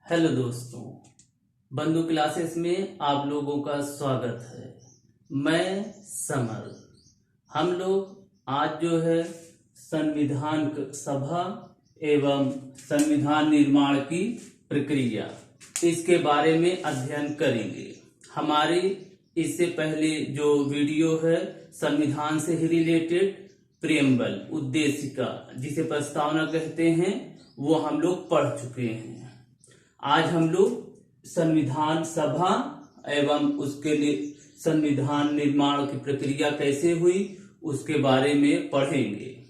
Hello दोस्तों, बंधु classes में आप लोगों का स्वागत है। मैं समर। हम लोग आज जो है संविधान सभा एवं संविधान निर्माण की प्रक्रिया इसके बारे में अध्ययन करेंगे। हमारी इससे पहले जो वीडियो है संविधान से ही रिलेटेड प्रियम्बल उद्देशिका जिसे प्रस्तावना कहते हैं वो हम लोग पढ़ चुके हैं। आज हम लोग संविधान सभा एवं उसके लिए संविधान निर्माण की प्रक्रिया कैसे हुई उसके बारे में पढ़ेंगे।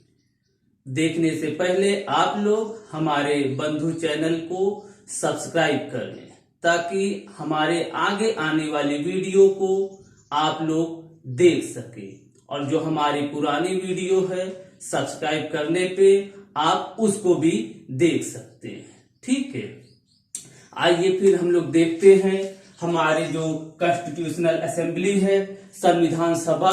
देखने से पहले आप लोग हमारे बंधु चैनल को सब्सक्राइब कर लें ताकि हमारे आगे आने वाली वीडियो को आप लोग देख सके। और जो हमारी पुरानी वीडियो है सब्सक्राइब करने पे आप उसको भी देख सकते हैं। ठीक है, आइए फिर हम लोग देखते हैं हमारी जो कॉन्स्टिट्यूशनल असेंबली है संविधान सभा,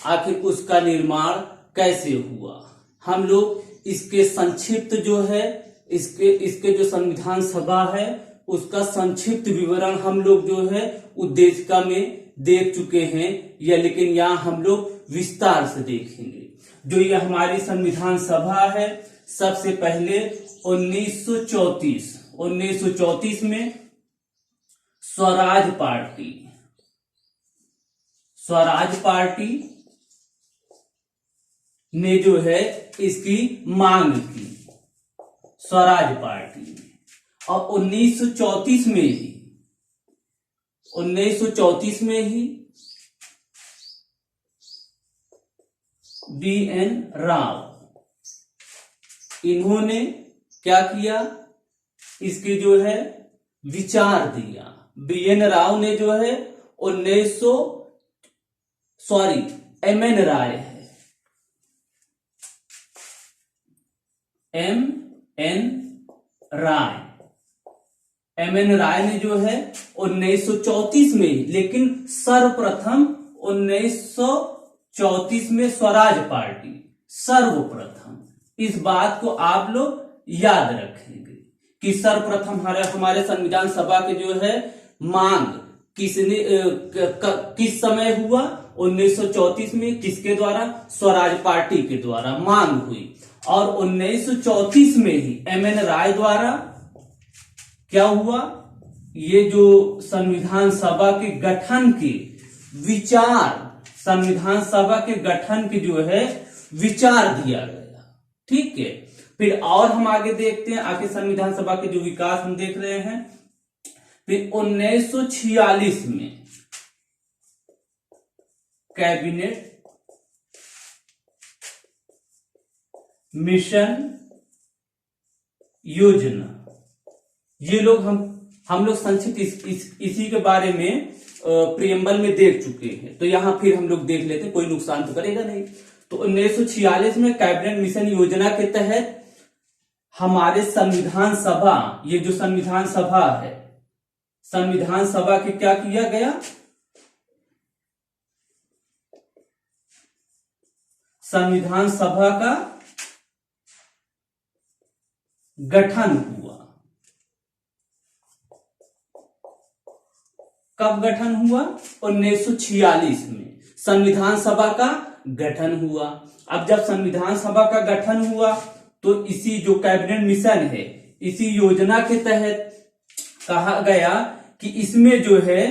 आखिर उसका निर्माण कैसे हुआ। हम लोग इसके संक्षिप्त जो है इसके जो संविधान सभा है उसका संक्षिप्त विवरण हम लोग जो है उद्देशिका में देख चुके हैं या, लेकिन यहाँ हम लोग विस्तार से देखेंगे। जो ये हमारी संविधान सभा है सबसे पहले 1934 में स्वराज पार्टी ने जो है इसकी मांग की स्वराज पार्टी ने। और 1934 में ही B.N. राव इन्होंने क्या किया, इसकी जो है विचार दिया। B.N. राव ने जो है M.N. राय है, M.N. राय ने जो है 1934 में, लेकिन सर्वप्रथम 1934 में स्वराज पार्टी सर्वप्रथम, इस बात को आप लोग याद रखेंगे कि सर्वप्रथम हमारे संविधान सभा के जो है मांग किसने किस समय हुआ, 1934 में। किसके द्वारा? स्वराज पार्टी के द्वारा मांग हुई। और 1934 में ही M.N. राय द्वारा क्या हुआ, ये जो संविधान सभा के गठन के विचार, संविधान सभा के गठन की जो है विचार दिया गया। ठीक है, फिर और हम आगे देखते हैं, आगे संविधान सभा के जो विकास हम देख रहे हैं। फिर 1946 में कैबिनेट मिशन योजना, ये लोग हम लोग संक्षिप्त इसी के बारे में प्रियम्बल में देख चुके हैं, तो यहां फिर हम लोग देख लेते हैं, कोई नुकसान तो करेगा नहीं। तो 1946 में कैबिनेट मिशन योजना के तहत हमारे संविधान सभा, ये जो संविधान सभा है, संविधान सभा के क्या किया गया, संविधान सभा का गठन हुआ। कब गठन हुआ? 1946 में संविधान सभा का गठन हुआ। अब जब संविधान सभा का गठन हुआ तो इसी जो कैबिनेट मिशन है, इसी योजना के तहत कहा गया कि इसमें जो है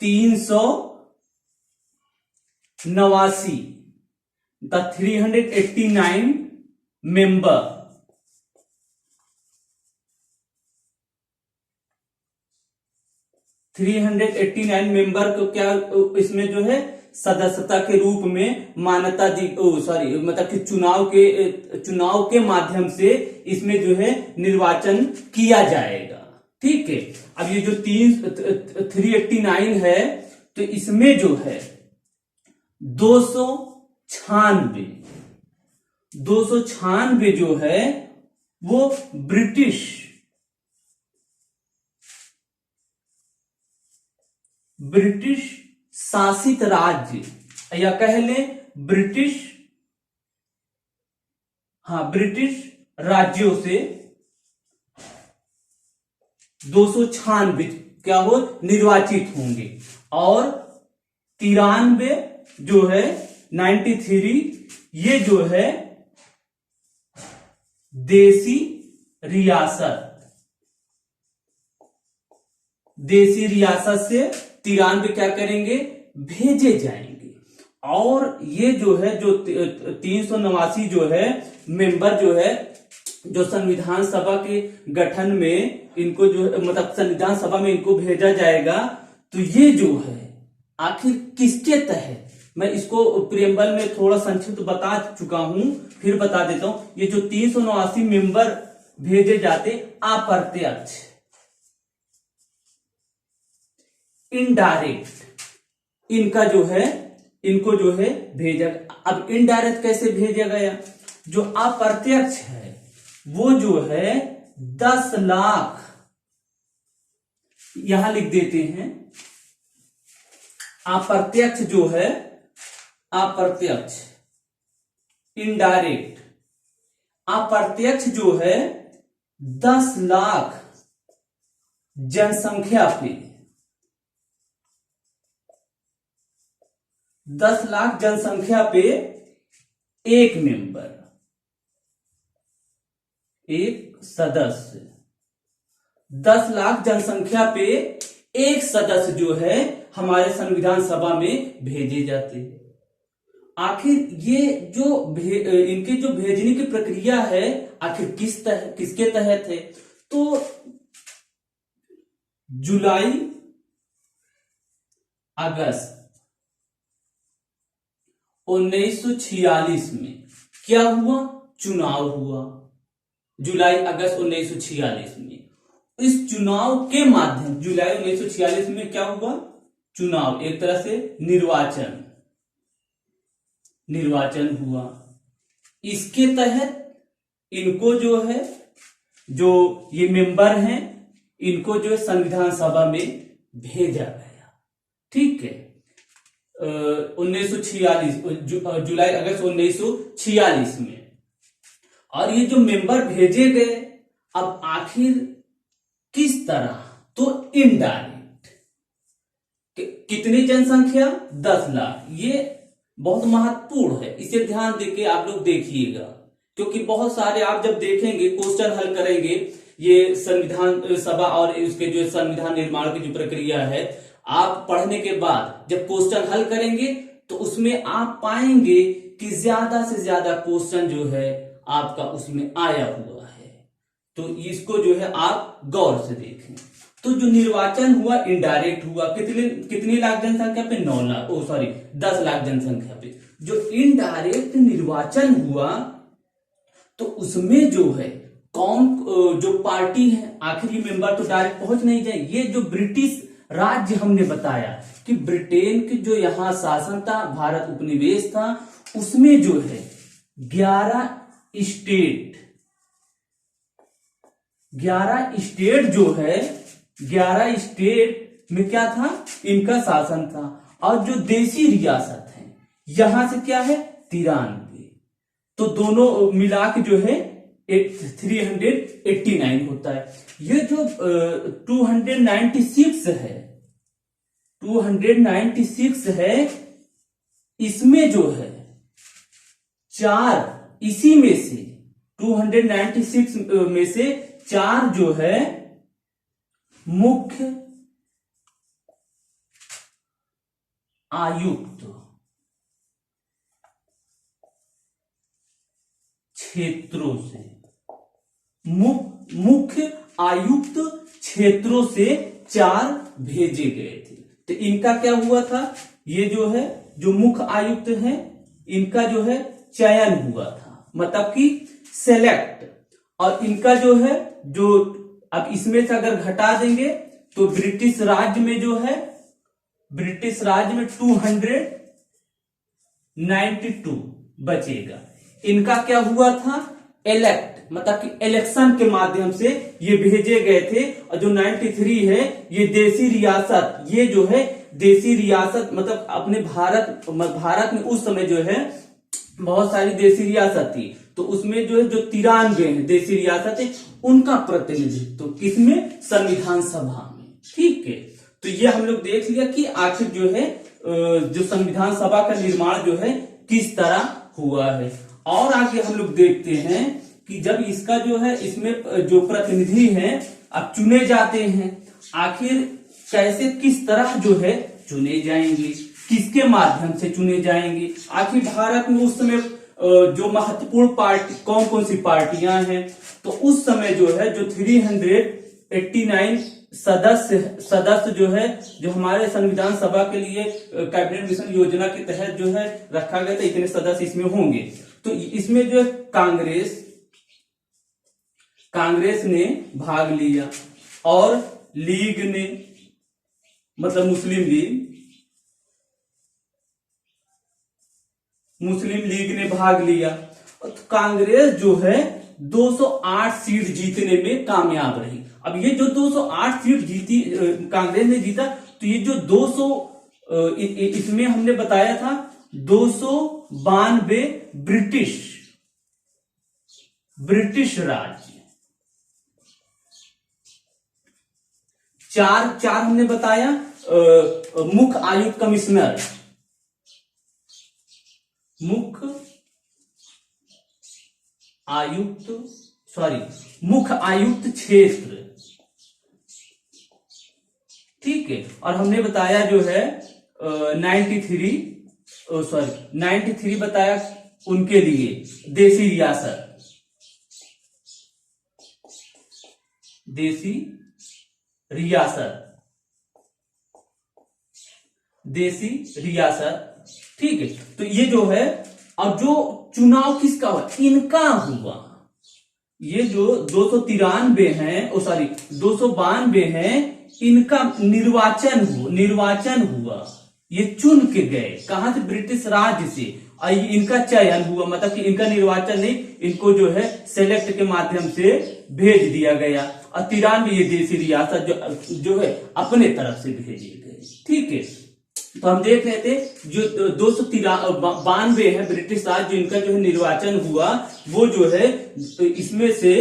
389 मेंबर, 389 मेंबर को क्या इसमें जो है सदस्यता के रूप में मान्यता दी, मतलब कि चुनाव के माध्यम से इसमें जो है निर्वाचन किया जाएगा। ठीक है, अब ये जो 389 है तो इसमें जो है 296 जो है वो ब्रिटिश शासित राज्य या कह लें ब्रिटिश राज्यों से 296 क्या हो निर्वाचित होंगे, और 93 जो है 93 ये जो है देसी रियासत से 93 क्या करेंगे भेजे जाएंगे। और ये जो है जो 389 जो है मेंबर जो है जो संविधान सभा के गठन में इनको जो मतलब संविधान सभा में इनको भेजा जाएगा, तो ये जो है आखिर किसके तहत, मैं इसको प्रियम्बल में थोड़ा संक्षिप्त बता चुका हूं, फिर बता देता हूं। ये जो 389 मेंबर भेजे जाते अप्रत्यक्ष इनडायरेक्ट इनको जो है भेजा। अब इनडायरेक्ट कैसे भेजा गया, जो अप्रत्यक्ष है वो जो है 10 लाख, यहां लिख देते हैं अप्रत्यक्ष जो है अप्रत्यक्ष इनडायरेक्ट, अप्रत्यक्ष जो है 10 लाख जनसंख्या पे, 10 लाख जनसंख्या पे एक मेंबर, एक सदस्य, 10 लाख जनसंख्या पे एक सदस्य जो है हमारे संविधान सभा में भेजे जाते हैं। आखिर ये जो इनके जो भेजने की प्रक्रिया है आखिर किसके तहत है, तो जुलाई अगस्त 1946 में क्या हुआ, चुनाव हुआ। जुलाई अगस्त 1946 में इस चुनाव के माध्यम, जुलाई 1946 में क्या हुआ, चुनाव, एक तरह से निर्वाचन हुआ। इसके तहत इनको जो है जो ये मेंबर हैं इनको जो है संविधान सभा में भेजा गया। ठीक है, 1946 जुलाई अगस्त 1946 में। और ये जो मेंबर भेजे गए अब आखिर किस तरह, तो इनडायरेक्ट। कितनी जनसंख्या 10 लाख, ये बहुत महत्वपूर्ण है, इसे ध्यान देके आप लोग देखिएगा, क्योंकि बहुत सारे आप जब देखेंगे क्वेश्चन हल करेंगे ये संविधान सभा और उसके जो संविधान निर्माण की जो प्रक्रिया है, आप पढ़ने के बाद जब क्वेश्चन हल करेंगे तो उसमें आप पाएंगे कि ज्यादा से ज्यादा क्वेश्चन जो है आपका उसमें आया हुआ है। तो इसको जो है आप गौर से देखें। तो जो निर्वाचन हुआ इनडायरेक्ट हुआ, कितनी लाख जनसंख्या पे 9 लाख 10 लाख जनसंख्या पे। जो इनडायरेक्ट निर्वाचन हुआ तो उसमें जो है कौन जो पार्टी है, आखिर ये मेंबर तो डायरेक्ट पहुंच नहीं जाए। ये जो ब्रिटिश राज्य हमने बताया कि ब्रिटेन की जो यहां शासन था, भारत उपनिवेश था, उसमें जो है 11 स्टेट जो है 11 स्टेट में क्या था, इनका शासन था। और जो देसी रियासत है यहां से क्या है 93, तो दोनों मिला के जो है 389 होता है। ये जो 296 है, इसमें जो है 4, इसी में से 296 में से 4 जो है मुख्य आयुक्त क्षेत्रों से, मुख्य आयुक्त क्षेत्रों से 4 भेजे गए थे। तो इनका क्या हुआ था, ये जो है जो मुख्य आयुक्त हैं इनका जो है चयन हुआ था, मतलब कि सेलेक्ट। और इनका जो है जो अब इसमें से अगर घटा देंगे तो ब्रिटिश राज्य में जो है, ब्रिटिश राज्य में 292 बचेगा। इनका क्या हुआ था, इलेक्ट, मतलब कि इलेक्शन के माध्यम से ये भेजे गए थे। और जो 93 है ये देसी रियासत, ये जो है देसी रियासत मतलब अपने भारत में उस समय जो है बहुत सारी देसी रियासत थी, तो उसमें जो है जो 93 है देशी रियासत है उनका प्रतिनिधित्व तो किसमें, संविधान सभा में। ठीक है, तो ये हम लोग देख लिया कि आखिर जो है जो संविधान सभा का निर्माण जो है किस तरह हुआ है। और आगे हम लोग देखते हैं कि जब इसका जो है इसमें जो प्रतिनिधि हैं अब चुने जाते हैं, आखिर कैसे किस तरह जो है चुने जाएंगे, किसके माध्यम से चुने जाएंगे। आखिर भारत में उस समय जो महत्वपूर्ण पार्टी कौन कौन सी पार्टियां हैं, तो उस समय जो है जो 389 सदस्य जो है जो हमारे संविधान सभा के लिए कैबिनेट मिशन योजना के तहत जो है रखा गया था, इतने सदस्य इसमें होंगे। तो इसमें जो है कांग्रेस ने भाग लिया और लीग ने, मतलब मुस्लिम लीग ने भाग लिया। तो कांग्रेस जो है 208 सीट जीतने में कामयाब रही। अब ये जो 208 सीट जीती कांग्रेस ने जीता, तो ये जो 200 इसमें हमने बताया था 292 ब्रिटिश राज्य, चार हमने बताया मुख्य आयुक्त कमिश्नर, मुख्य आयुक्त क्षेत्र। ठीक है, और हमने बताया जो है 93 बताया उनके लिए देशी रियासत, देशी रियासत। ठीक है, तो ये जो है अब जो चुनाव किसका हुआ, इनका हुआ। ये जो 292 हैं इनका निर्वाचन हुआ। ये चुन के गए कहां से, ब्रिटिश राज्य से। इनका चयन हुआ, मतलब कि इनका निर्वाचन नहीं, इनको जो है सेलेक्ट के माध्यम से भेज दिया गया। और 93 ये देशी रियासत जो है अपने तरफ से भेजे गए। ठीक है, तो हम देख रहे थे जो 292 है ब्रिटिश राज्य जो इनका जो है निर्वाचन हुआ, वो जो है इसमें से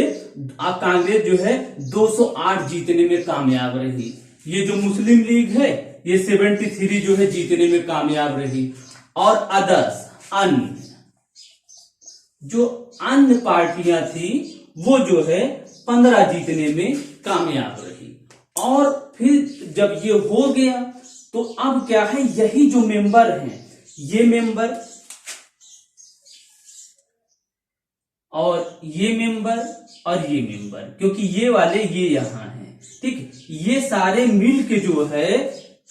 कांग्रेस जो है 208 जीतने में कामयाब रही। ये जो मुस्लिम लीग है ये 73 जो है जीतने में कामयाब रही। और अदर्स अन्य पार्टियां थी वो जो है 15 जीतने में कामयाब रही। और फिर जब ये हो गया तो अब क्या है, यही जो मेंबर हैं, ये मेंबर और ये मेंबर और ये मेंबर, क्योंकि ये वाले ये यहां हैं। ठीक, ये सारे मिल के जो है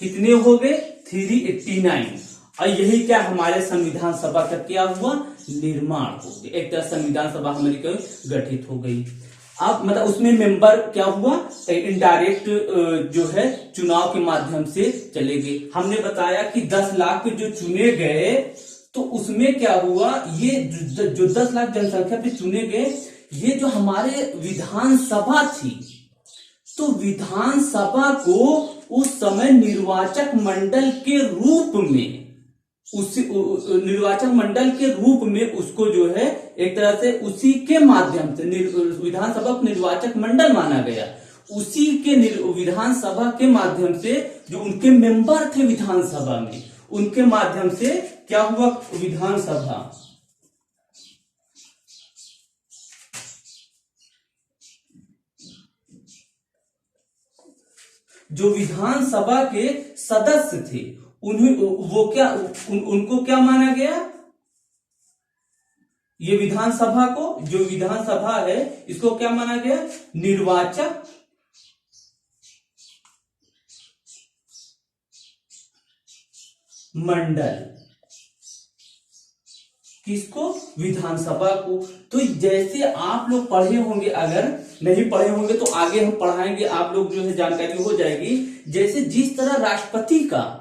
कितने हो गए, 389। और यही क्या हमारे संविधान सभा का क्या हुआ, निर्माण हो गया। एक तरह संविधान सभा हमारी गठित हो गई। अब मतलब उसमें मेंबर क्या हुआ, इनडायरेक्ट जो है चुनाव के माध्यम से चले गए। हमने बताया कि 10 लाख जो चुने गए, तो उसमें क्या हुआ, ये जो 10 लाख जनसंख्या पे चुने गए, ये जो हमारे विधानसभा थी, तो विधानसभा को उस समय निर्वाचक मंडल के रूप में उसको जो है एक तरह से उसी के माध्यम से विधानसभा को निर्वाचक मंडल माना गया। उसी के विधानसभा के माध्यम से जो उनके मेंबर थे विधानसभा में, उनके माध्यम से क्या हुआ, विधानसभा जो विधानसभा के सदस्य थे उनको क्या माना गया, ये विधानसभा को, जो विधानसभा है इसको क्या माना गया, निर्वाचक मंडल। किसको, विधानसभा को। तो जैसे आप लोग पढ़े होंगे, अगर नहीं पढ़े होंगे तो आगे हम पढ़ाएंगे, आप लोग जो है जानकारी हो जाएगी। जैसे जिस तरह राष्ट्रपति का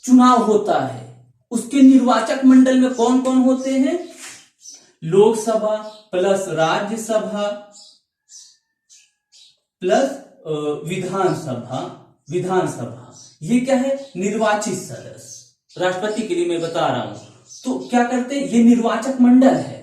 चुनाव होता है, उसके निर्वाचक मंडल में कौन कौन होते हैं, लोकसभा प्लस राज्यसभा प्लस विधानसभा, ये क्या है, निर्वाचित सदस्य। राष्ट्रपति के लिए मैं बता रहा हूं, तो क्या करते हैं, ये निर्वाचक मंडल है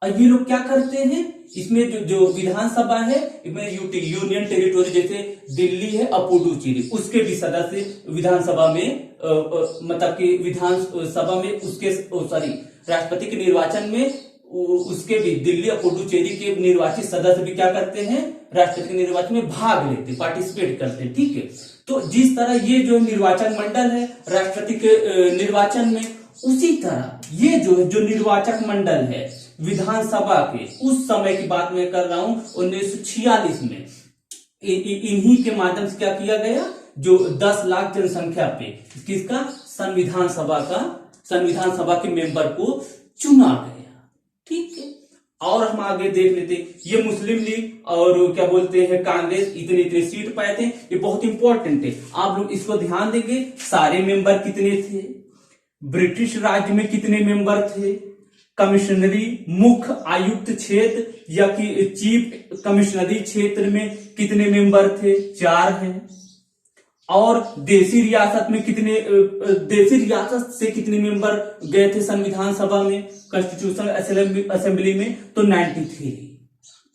और ये लोग क्या करते हैं, इसमें जो विधानसभा है, इसमें यूनियन टेरिटोरी जैसे दिल्ली है और पुडुचेरी, उसके भी सदस्य विधानसभा में मतलब कि विधानसभा में उसके राष्ट्रपति के निर्वाचन में उसके भी दिल्ली और पुडुचेरी के निर्वाचित सदस्य भी क्या करते हैं, राष्ट्रपति के निर्वाचन में भाग लेते, पार्टिसिपेट करते हैं। ठीक है, तो जिस तरह ये जो निर्वाचन मंडल है राष्ट्रपति के निर्वाचन में, उसी तरह ये जो निर्वाचक मंडल है विधानसभा के, उस समय की बात मैं कर रहा हूं 1946 में, इन्हीं के माध्यम से क्या किया गया, जो 10 लाख जनसंख्या पे किसका, संविधान सभा के मेंबर को चुना गया। ठीक है, और हम आगे देख लेते, ये मुस्लिम लीग और क्या बोलते हैं कांग्रेस इतने सीट पाए थे, ये बहुत इंपॉर्टेंट है, आप लोग इसको ध्यान देंगे। सारे मेंबर कितने थे, ब्रिटिश राज्य में कितने मेंबर थे, कमिश्नरी मुख्य आयुक्त क्षेत्र या कि चीफ कमिश्नरी क्षेत्र में कितने मेंबर थे, 4 हैं। और देसी रियासत में देसी रियासत से कितने मेंबर गए थे संविधान सभा में, कॉन्स्टिट्यूशनल असेंबली में, तो 93।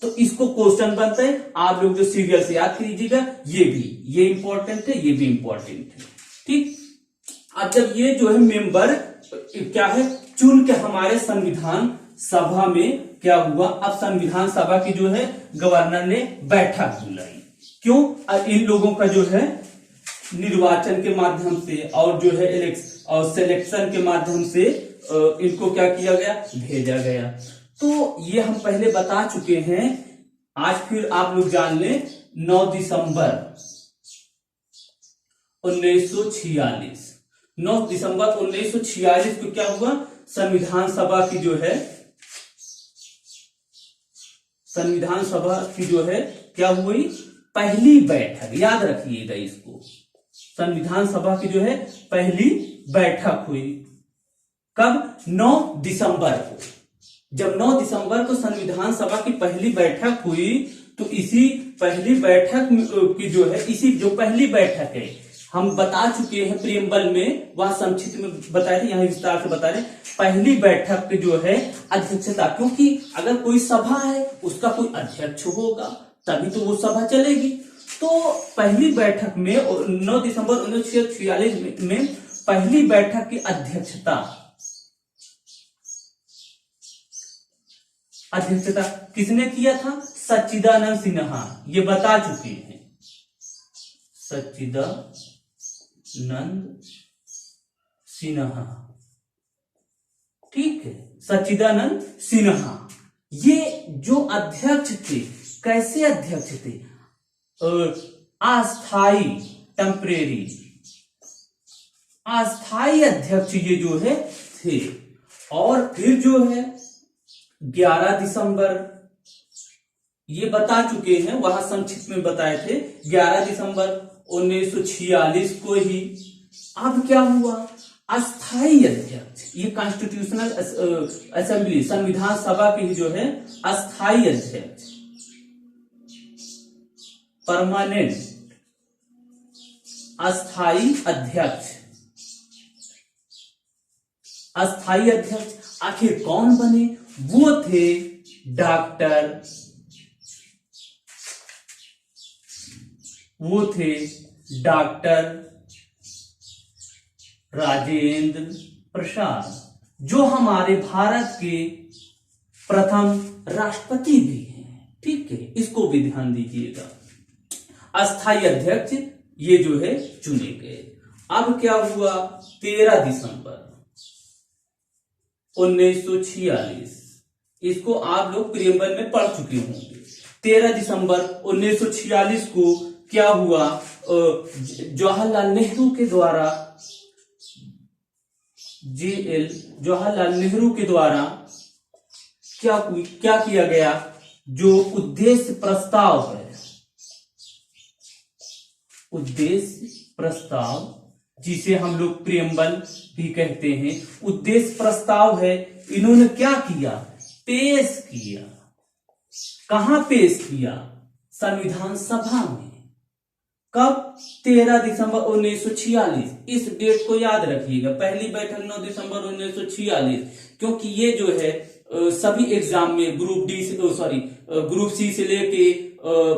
तो इसको क्वेश्चन बनता है, आप लोग जो सीरियल से याद कीजिएगा, ये इंपॉर्टेंट है, ये भी इंपॉर्टेंट है। ठीक, अब जब ये जो है मेंबर क्या है चुन के हमारे संविधान सभा में क्या हुआ, अब संविधान सभा की जो है गवर्नर ने बैठक बुलाई। क्यों, इन लोगों का जो है निर्वाचन के माध्यम से और जो है सिलेक्शन के माध्यम से इनको क्या किया गया, भेजा गया। तो ये हम पहले बता चुके हैं, आज फिर आप लोग जान लें। 9 दिसंबर 1946, 9 दिसंबर 1946 को क्या हुआ, संविधान सभा की जो है क्या हुई, पहली बैठक, याद रखिएगा इसको, संविधान सभा की जो है पहली बैठक हुई। कब, 9 दिसंबर को। जब 9 दिसंबर को संविधान सभा की पहली बैठक हुई, तो इसी पहली बैठक की जो है, इसी जो पहली बैठक है, हम बता चुके हैं प्रियम्बल में, वह संक्षिप्त में बताए थे, यहां विस्तार से बता रहे। पहली बैठक की जो है अध्यक्षता, क्योंकि अगर कोई सभा है उसका कोई अध्यक्ष होगा, तभी तो वो सभा चलेगी। तो पहली बैठक में 9 दिसंबर 1946 में पहली बैठक की अध्यक्षता किसने किया था, सच्चिदानंद सिन्हा। ये बता चुके हैं, सच्चिदानंद सिन्हा। ठीक है, सच्चिदानंद सिन्हा ये जो अध्यक्ष थे, कैसे अध्यक्ष थे, अस्थाई, टेम्परेरी अस्थाई अध्यक्ष ये जो है थे। और फिर जो है 11 दिसंबर, ये बता चुके हैं, वहां संक्षिप्त में बताए थे, 11 दिसंबर 1946 को ही अब क्या हुआ, अस्थाई अध्यक्ष, ये कॉन्स्टिट्यूशनल असेंबली संविधान सभा की ही जो है अस्थाई अध्यक्ष, परमानेंट अस्थाई अध्यक्ष। अस्थाई अध्यक्ष आखिर कौन बने, वो थे डॉक्टर राजेंद्र प्रसाद, जो हमारे भारत के प्रथम राष्ट्रपति भी हैं। ठीक है, इसको भी ध्यान दीजिएगा। अस्थाई अध्यक्ष ये जो है चुने गए। अब क्या हुआ, 13 दिसंबर 1946, इसको आप लोग प्रियम्बल में पढ़ चुके होंगे। 13 दिसंबर 1946 को क्या हुआ, जवाहरलाल नेहरू के द्वारा, जवाहरलाल नेहरू के द्वारा क्या किया गया, जो उद्देश्य प्रस्ताव है, उद्देश्य प्रस्ताव जिसे हम लोग प्रियम्बल भी कहते हैं, उद्देश्य प्रस्ताव है, इन्होंने क्या किया, पेश किया। कहां पेश किया, संविधान सभा में। कब, 13 दिसंबर 1946। इस डेट को याद रखिएगा, पहली बैठक 9 दिसंबर 1946, क्योंकि ये जो है सभी एग्जाम में ग्रुप डी से ग्रुप सी से लेके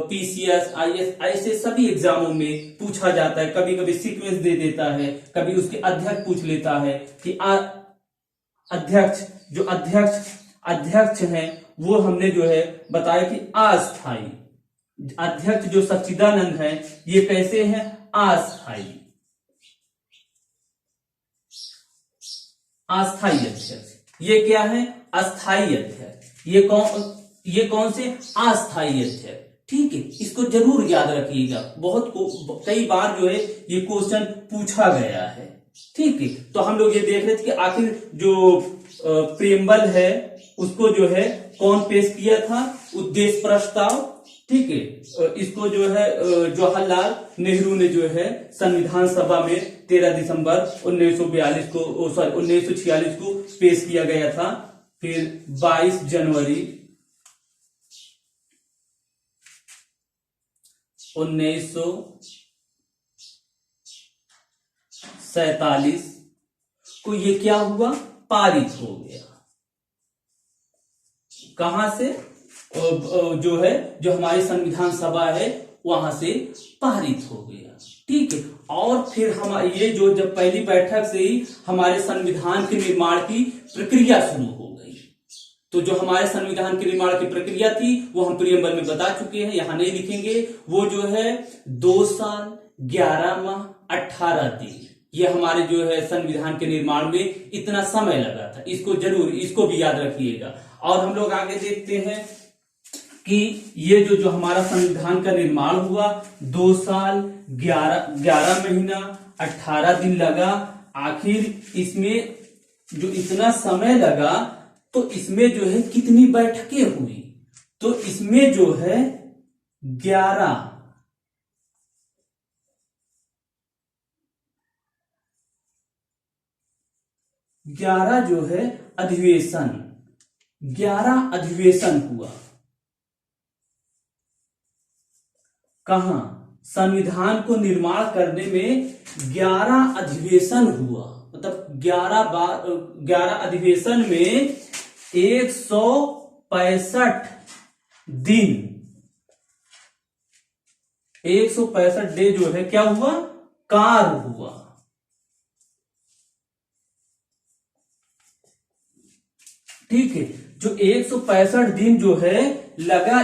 पीसीएस आईएएस ऐसे सभी एग्जामों में पूछा जाता है। कभी कभी सीक्वेंस दे देता है, कभी उसके अध्यक्ष पूछ लेता है कि अध्यक्ष हैं वो हमने जो है बताया कि अस्थाई। अध्यक्ष जो सच्चिदानंद है ये कैसे हैं? अस्थाई। अस्थाई अध्यक्ष ये क्या है? अस्थाई अध्यक्ष। ये कौन से? अस्थाई अध्यक्ष। ठीक है, इसको जरूर याद रखिएगा, कई बार जो है ये क्वेश्चन पूछा गया है। ठीक है, तो हम लोग ये देख रहे थे कि आखिर जो प्रेमबल है उसको जो है कौन पेश किया था? उद्देश्य प्रस्ताव। ठीक है, इसको जो है जवाहरलाल नेहरू ने जो है संविधान सभा में 13 दिसंबर 1946 को पेश किया गया था। फिर 22 जनवरी 1947 को ये क्या हुआ? पारित हो गया। कहां से? जो हमारी संविधान सभा है वहां से पारित हो गया। ठीक है, और फिर हम ये जब पहली बैठक से ही हमारे संविधान के निर्माण की प्रक्रिया शुरू हो गई। तो जो हमारे संविधान के निर्माण की प्रक्रिया थी वो हम प्रियम्बल में बता चुके हैं, यहां नहीं लिखेंगे। वो जो है 2 साल 11 माह 18 दिन, ये हमारे जो है संविधान के निर्माण में इतना समय लगा था। इसको भी याद रखिएगा। और हम लोग आगे देखते हैं कि ये जो हमारा संविधान का निर्माण हुआ 2 साल 11 महीना 18 दिन लगा। आखिर इसमें जो इतना समय लगा तो इसमें जो है कितनी बैठकें हुई? तो इसमें जो है 11 जो है अधिवेशन, 11 अधिवेशन हुआ। कहां? संविधान को निर्माण करने में 11 अधिवेशन हुआ। मतलब 11 अधिवेशन में 165 दिन, 165 डे जो है क्या हुआ? कार्य हुआ। ठीक है, जो 165 दिन जो है लगा,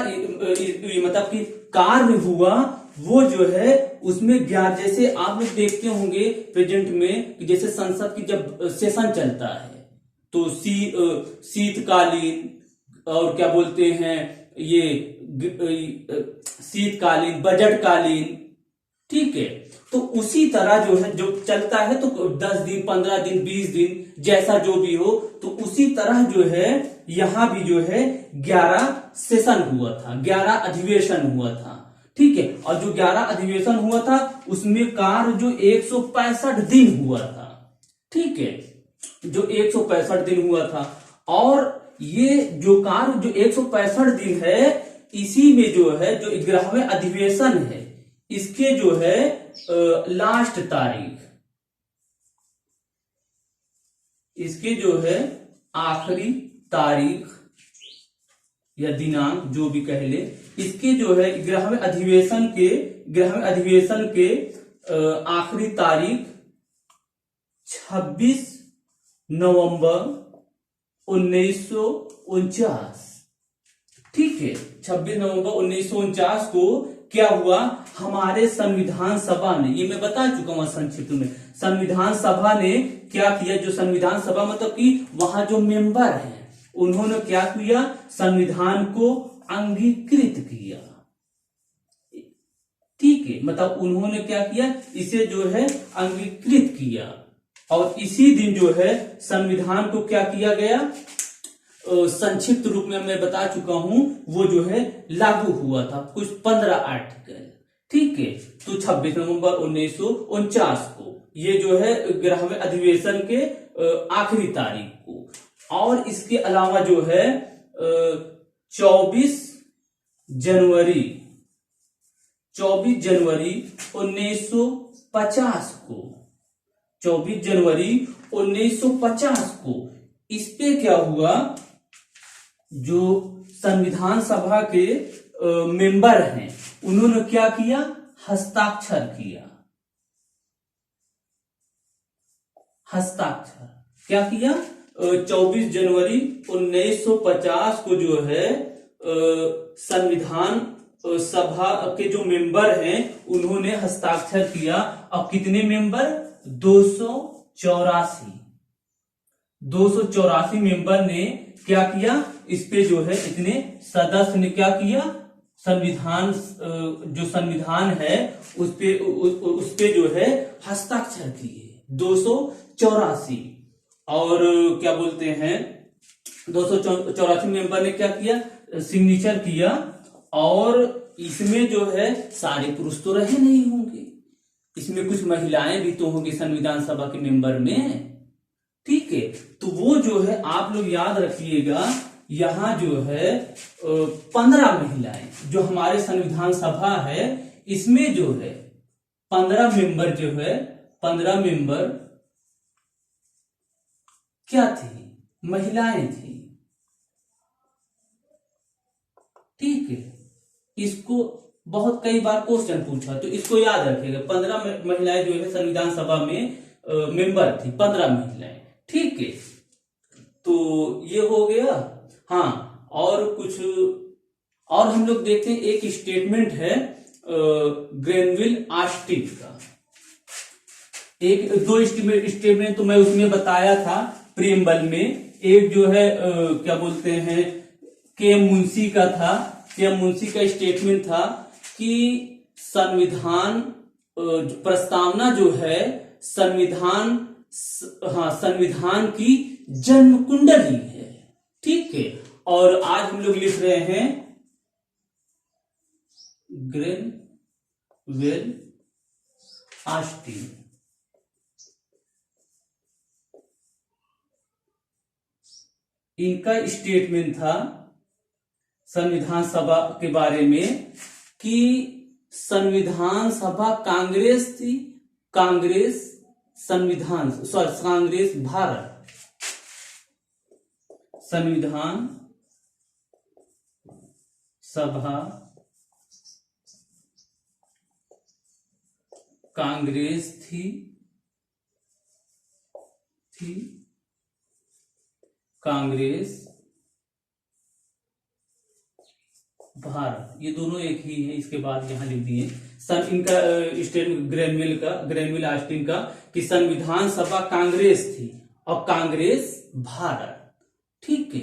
मतलब कि कार्य हुआ, वो जो है उसमें 11, जैसे आप लोग देखते होंगे प्रेजेंट में कि जैसे संसद की जब सेशन चलता है तो शीतकालीन और क्या बोलते हैं ये शीतकालीन, बजटकालीन। ठीक है, तो उसी तरह जो है जो चलता है तो 10 दिन 15 दिन 20 दिन जैसा जो भी हो, तो उसी तरह जो है यहां भी जो है 11 सेशन हुआ था, 11 अधिवेशन हुआ था। ठीक है, और जो 11 अधिवेशन हुआ था उसमें कार्य जो 165 दिन हुआ था। ठीक है, जो 165 दिन हुआ था। और ये जो कार्य जो 165 दिन है, इसी में जो है जो 11वें अधिवेशन है इसके जो है लास्ट तारीख, इसके जो है आखिरी तारीख या दिनांक जो भी कह ले, इसके जो है 11वें अधिवेशन के आखिरी तारीख 26 नवंबर 1949। ठीक है, 26 नवंबर 1949 को क्या हुआ? हमारे संविधान सभा ने, ये मैं बता चुका हूं संक्षिप्त में, संविधान सभा ने क्या किया? जो संविधान सभा मतलब कि वहां जो मेंबर हैं उन्होंने क्या किया? संविधान को अंगीकृत किया। ठीक है, मतलब उन्होंने क्या किया? इसे जो है अंगीकृत किया। और इसी दिन जो है संविधान को क्या किया गया? संक्षिप्त रूप में मैं बता चुका हूं, वो जो है लागू हुआ था, कुछ 15 आर्टिकल। ठीक है, तो 26 नवंबर 1949 को ये जो है 11वें अधिवेशन के आखिरी तारीख को। और इसके अलावा जो है 24 जनवरी 1950 को, 24 जनवरी 1950 को इस पे क्या हुआ? जो संविधान सभा के मेंबर हैं उन्होंने क्या किया, हस्ताक्षर किया। हस्ताक्षर क्या किया, 24 जनवरी 1950 को जो है संविधान सभा के जो मेंबर हैं उन्होंने हस्ताक्षर किया। अब कितने मेंबर, 284 मेंबर ने क्या किया, इस पे जो है इतने सदस्य ने क्या किया, संविधान जो संविधान है उस पे जो है हस्ताक्षर किए 284। और क्या बोलते हैं 284 मेंबर ने क्या किया, सिग्नेचर किया। और इसमें जो है सारे पुरुष तो रहे नहीं होंगे, इसमें कुछ महिलाएं भी तो होंगी संविधान सभा के मेंबर में, ठीक है। तो वो जो है आप लोग याद रखिएगा, यहाँ जो है 15 महिलाएं जो हमारे संविधान सभा है इसमें जो है 15 मेंबर जो है 15 मेंबर क्या थी, महिलाएं थी, ठीक है। इसको बहुत कई बार क्वेश्चन पूछा तो इसको याद रखिएगा, 15 महिलाएं जो है संविधान सभा में मेंबर थी, 15 महिलाएं, ठीक है। तो ये हो गया। हाँ, और कुछ और हम लोग देखते हैं, एक स्टेटमेंट है ग्रेनविल ऑस्टिन का, एक दो स्टेटमेंट तो मैं उसमें बताया था प्रीएम्बल में। एक जो है क्या बोलते हैं के मुंशी का था, के मुंशी का स्टेटमेंट था कि संविधान प्रस्तावना जो है संविधान की जन्म कुंडली है, ठीक है। और आज हम लोग लिख रहे हैं ग्रेनविल ऑस्टिन। इनका स्टेटमेंट था संविधान सभा के बारे में कि संविधान सभा कांग्रेस थी, कांग्रेस भारत, संविधान सभा कांग्रेस थी कांग्रेस भारत, ये दोनों एक ही है। इसके बाद यहां लिख दिए इनका स्टेटमेंट ग्रेनविल ऑस्टिन का कि संविधान सभा कांग्रेस थी और कांग्रेस भारत, ठीक है।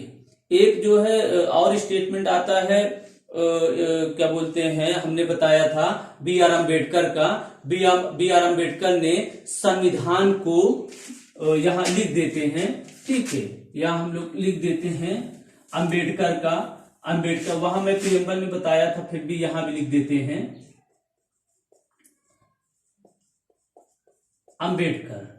एक जो है और स्टेटमेंट आता है क्या बोलते हैं, हमने बताया था बी आर अम्बेडकर का। बी आर अम्बेडकर ने संविधान को यहां लिख देते हैं, ठीक है। यहां हम लोग लिख देते हैं अम्बेडकर का, अम्बेडकर, वहां मैं प्रीएम्बल में बताया था, फिर भी यहां भी लिख देते हैं अम्बेडकर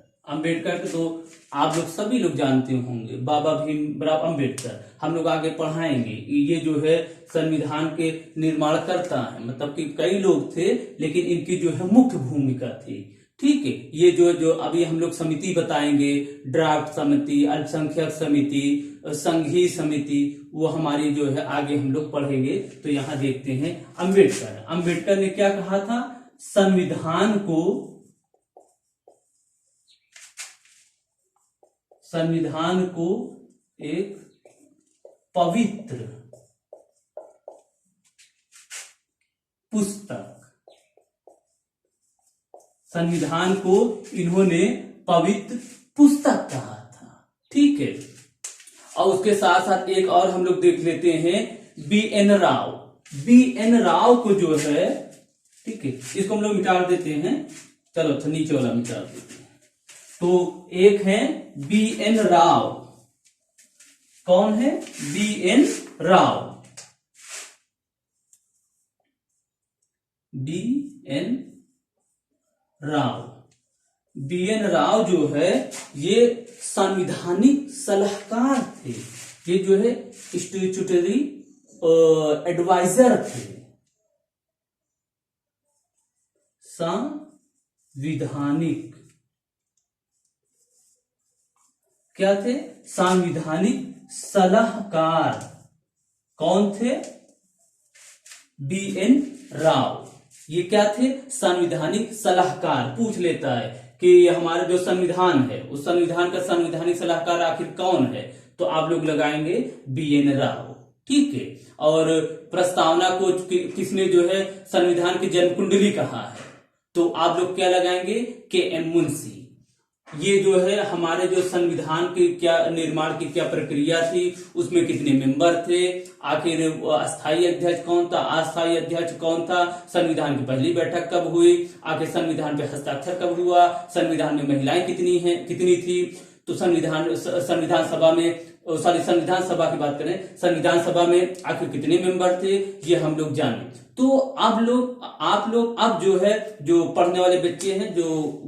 तो आप लोग सभी लोग जानते होंगे, बाबा भीमराव अम्बेडकर। हम लोग आगे पढ़ाएंगे, ये जो है संविधान के निर्माण करता है, मतलब कि कई लोग थे लेकिन इनकी जो है मुख्य भूमिका थी, ठीक है। ये जो अभी हम लोग समिति बताएंगे, ड्राफ्ट समिति, अल्पसंख्यक समिति, संघीय समिति, वो हमारी जो है आगे हम लोग पढ़ेंगे। तो यहां देखते हैं अम्बेडकर ने क्या कहा था, संविधान को एक पवित्र पुस्तक, संविधान को इन्होंने पवित्र पुस्तक कहा था, ठीक है। और उसके साथ साथ एक और हम लोग देख लेते हैं बी एन राव को जो है, ठीक है, इसको हम लोग मिटा देते हैं, चलो अच्छा नीचे वाला मिटा देते हैं। तो एक है बी एन राव, कौन है, B N Rao, B N Rao जो है ये संवैधानिक सलाहकार थे, ये जो है स्टैट्यूटरी एडवाइजर थे, संविधानिक क्या थे, संवैधानिक सलाहकार, कौन थे? BN राव। ये क्या थे? संवैधानिक सलाहकार। पूछ लेता है कि हमारा जो संविधान है उस संविधान का संवैधानिक सलाहकार आखिर कौन है, तो आप लोग लगाएंगे BN राव। ठीक है। और प्रस्तावना को किसने जो है संविधान की जन्म कुंडली कहा है, तो आप लोग क्या लगाएंगे? KM मुंशी। ये जो है हमारे जो संविधान के क्या निर्माण की क्या प्रक्रिया थी, उसमें कितने मेंबर थे, आखिर अस्थायी अध्यक्ष कौन था, अस्थायी अध्यक्ष कौन था, संविधान की पहली बैठक कब हुई, आखिर संविधान पे हस्ताक्षर कब हुआ, संविधान में महिलाएं कितनी थी, तो संविधान सभा में संविधान सभा की बात करें, संविधान सभा में आखिर कितने मेंबर थे, ये हम लोग जाने। तो आप लोग अब जो है जो पढ़ने वाले बच्चे हैं जो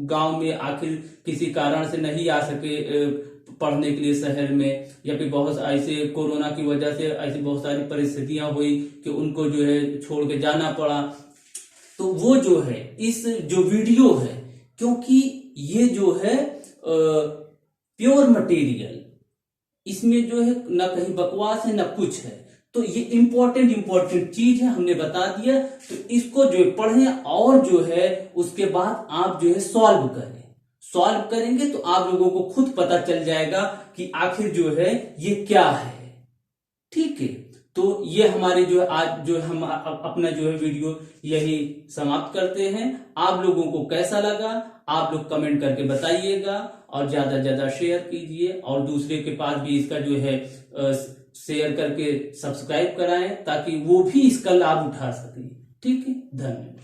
गांव में आखिर किसी कारण से नहीं आ सके पढ़ने के लिए शहर में, या फिर बहुत ऐसे कोरोना की वजह से ऐसी बहुत सारी परिस्थितियां हुई कि उनको जो है छोड़ के जाना पड़ा, तो वो जो है इस जो वीडियो है, क्योंकि ये जो है प्योर मटेरियल, इसमें जो है न कहीं बकवास है न कुछ है, तो ये इंपॉर्टेंट चीज है, हमने बता दिया। तो इसको जो पढ़ें और जो है उसके बाद आप जो है सॉल्व करेंगे तो आप लोगों को खुद पता चल जाएगा कि आखिर जो है ये क्या है। ठीक है। तो ये हमारे जो है आज जो हम अपना जो है वीडियो यही समाप्त करते हैं। आप लोगों को कैसा लगा आप लोग कमेंट करके बताइएगा, और ज्यादा से ज्यादा शेयर कीजिए और दूसरे के पास भी इसका जो है शेयर करके सब्सक्राइब कराएं ताकि वो भी इसका लाभ उठा सके। ठीक है, धन्यवाद।